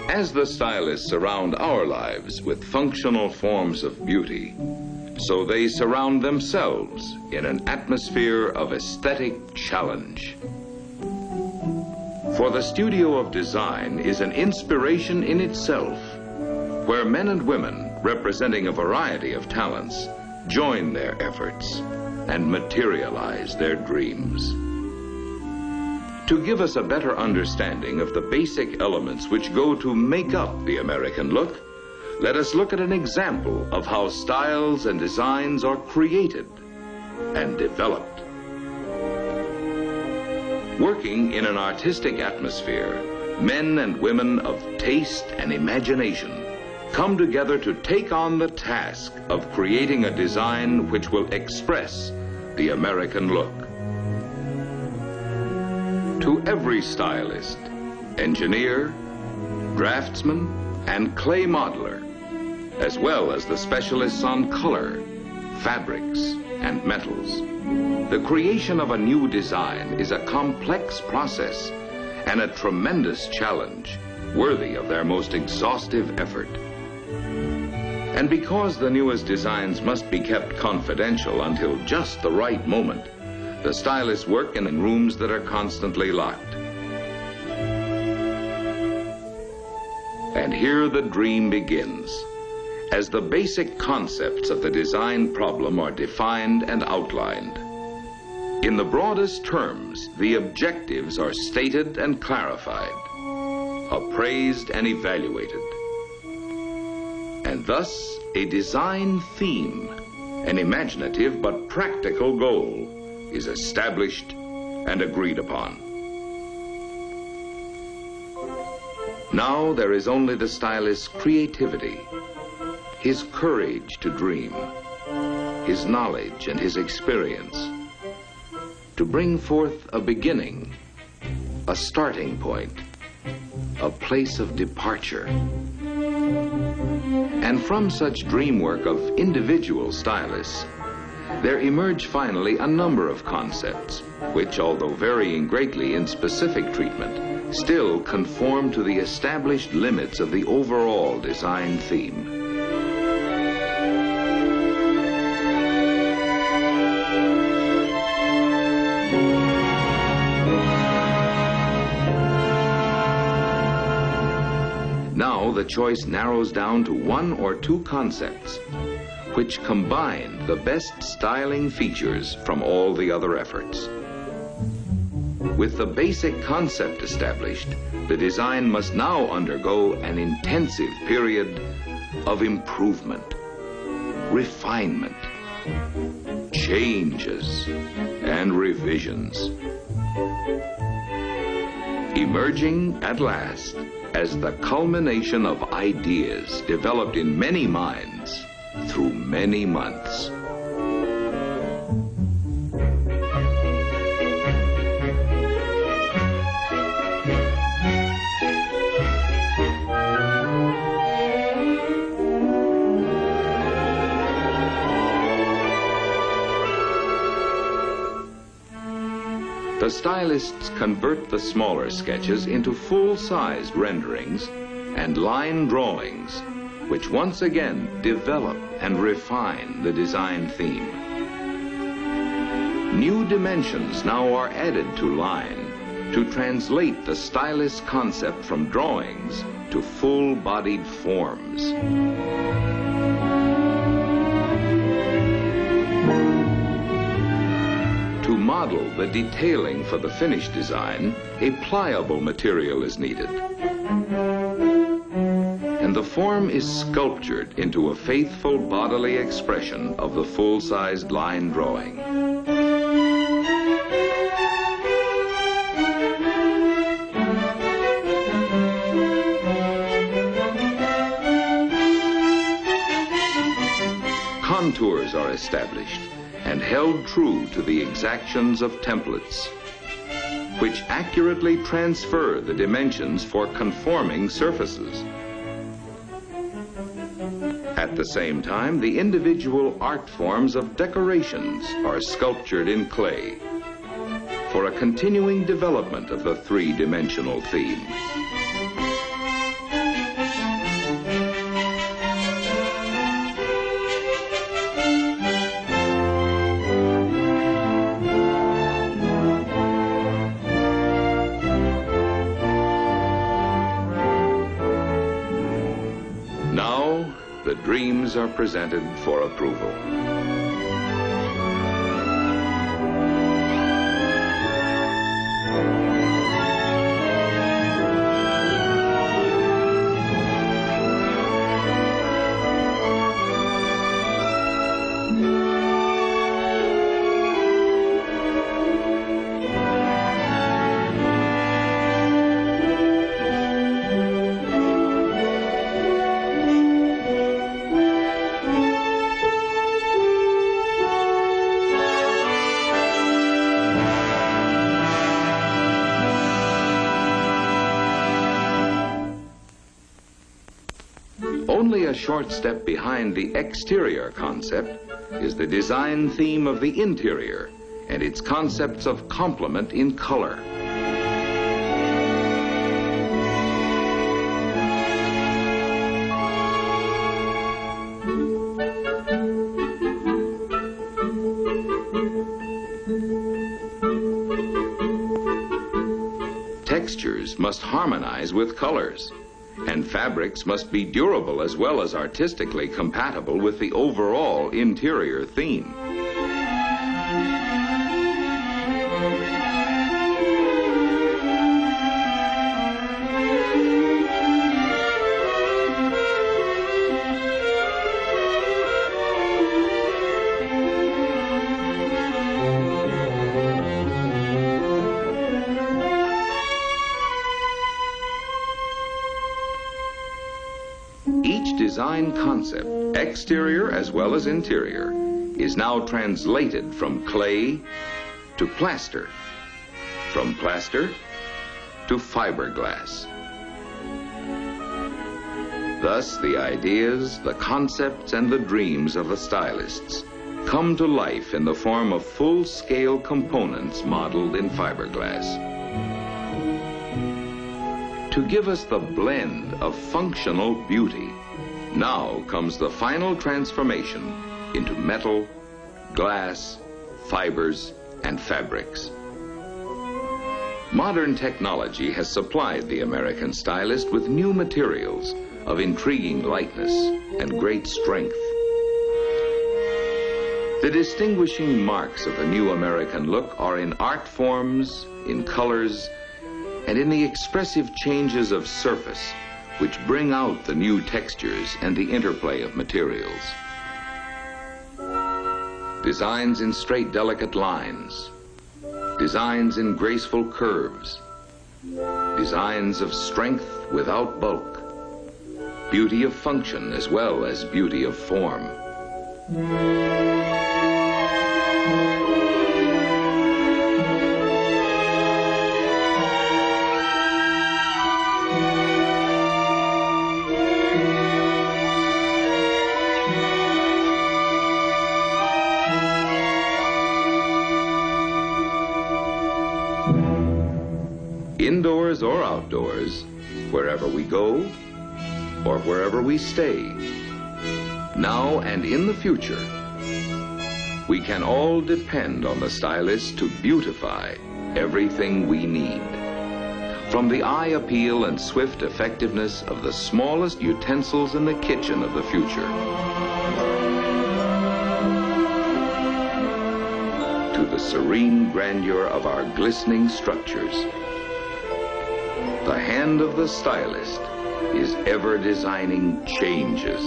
As the stylists surround our lives with functional forms of beauty, so they surround themselves in an atmosphere of aesthetic challenge. For the studio of design is an inspiration in itself, where men and women representing a variety of talents join their efforts and materialize their dreams. To give us a better understanding of the basic elements which go to make up the American look, let us look at an example of how styles and designs are created and developed. Working in an artistic atmosphere, men and women of taste and imagination come together to take on the task of creating a design which will express the American look. To every stylist, engineer, draftsman, and clay modeler, as well as the specialists on color, fabrics, and metals, the creation of a new design is a complex process and a tremendous challenge worthy of their most exhaustive effort. And because the newest designs must be kept confidential until just the right moment, the stylists work in rooms that are constantly locked. And here the dream begins, as the basic concepts of the design problem are defined and outlined. In the broadest terms, the objectives are stated and clarified, appraised and evaluated. And thus, a design theme, an imaginative but practical goal, is established and agreed upon. Now there is only the stylist's creativity, his courage to dream, his knowledge and his experience, to bring forth a beginning, a starting point, a place of departure. And from such dream work of individual stylists, there emerge finally a number of concepts, which, although varying greatly in specific treatment, still conform to the established limits of the overall design theme. Now the choice narrows down to one or two concepts, which combine the best styling features from all the other efforts. With the basic concept established, the design must now undergo an intensive period of improvement, refinement, changes, and revisions, emerging at last as the culmination of ideas developed in many minds through many months. The stylists convert the smaller sketches into full-sized renderings and line drawings, which once again develop and refine the design theme. New dimensions now are added to line to translate the stylist's concept from drawings to full-bodied forms. To model the detailing for the finished design, a pliable material is needed. And the form is sculptured into a faithful bodily expression of the full-sized line drawing. Contours are established and held true to the exactions of templates, which accurately transfer the dimensions for conforming surfaces. At the same time, the individual art forms of decorations are sculptured in clay, for a continuing development of the three-dimensional theme. Now, the dreams are presented for approval. Only a short step behind the exterior concept is the design theme of the interior and its concepts of complement in color. Textures must harmonize with colors, and fabrics must be durable as well as artistically compatible with the overall interior theme. Each design concept, exterior as well as interior, is now translated from clay to plaster, from plaster to fiberglass. Thus, the ideas, the concepts, and the dreams of the stylists come to life in the form of full-scale components modeled in fiberglass. To give us the blend of functional beauty, now comes the final transformation into metal, glass, fibers, and fabrics. Modern technology has supplied the American stylist with new materials of intriguing lightness and great strength. The distinguishing marks of the new American look are in art forms, in colors, and in the expressive changes of surface which bring out the new textures and the interplay of materials. Designs in straight, delicate lines, designs in graceful curves, designs of strength without bulk, beauty of function as well as beauty of form. Indoors or outdoors, wherever we go or wherever we stay, now and in the future, we can all depend on the stylist to beautify everything we need. From the eye appeal and swift effectiveness of the smallest utensils in the kitchen of the future, to the serene grandeur of our glistening structures, the hand of the stylist is ever designing changes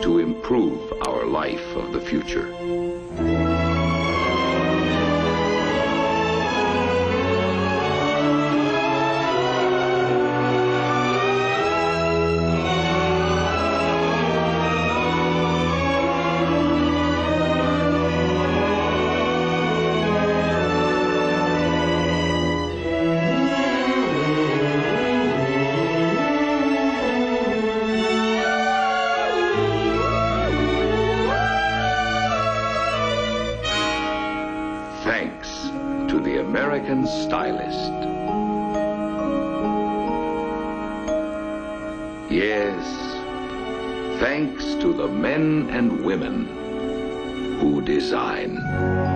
to improve our life of the future. thanks to the American stylist. Yes, thanks to the men and women who design.